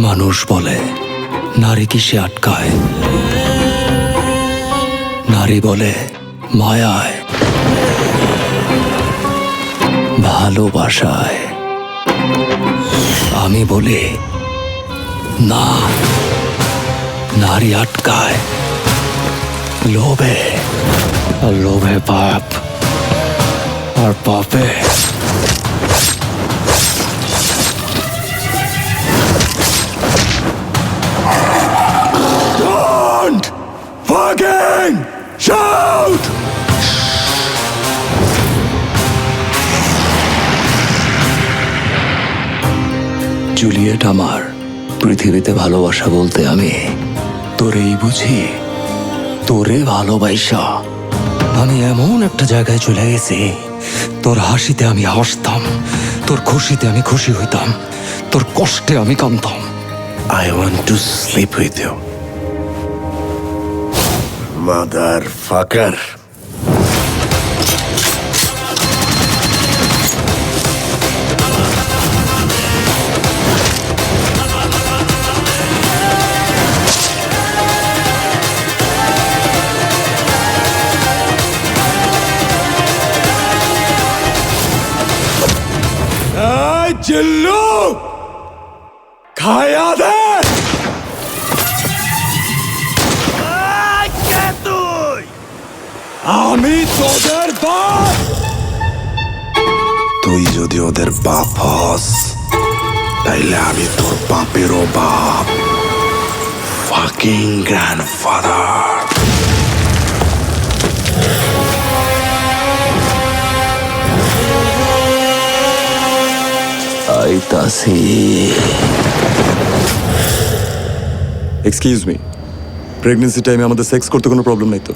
মানুষ বলে নারী কিসে আটকায়, নারী বলে মায়ায়, ভালোবাসায়। আমি বলি না, নারী আটকায় লোভে, আর লোভে পাপ, আর পাপে Don't fucking shout! জুলিয়েট আমার, পৃথিবীতে ভালোবাসা বলতে আমি তোরেই বুঝি। তোরে ভালোবাসা আমি এমন একটা জায়গায় চলে গেছি, তোর হাসিতে আমি হাসতাম, তোর খুশিতে আমি খুশি হইতাম, তোর কষ্টে আমি কাঁদতাম। I want to sleep with you, motherfucker. এই জিল্লু, খায়া দে। আমি তোদের বাপ। তুই যদি ওদের বাপ হস, তাইলে আমি তোর বাপেরও বাপ, ফাকিং গ্র্যান্ডফাদার। আইতাছি। এক্সকিউজ মি, প্রেগনেন্সি টাইমে আমাদের সেক্স করতে কোনো প্রবলেম নাই তো?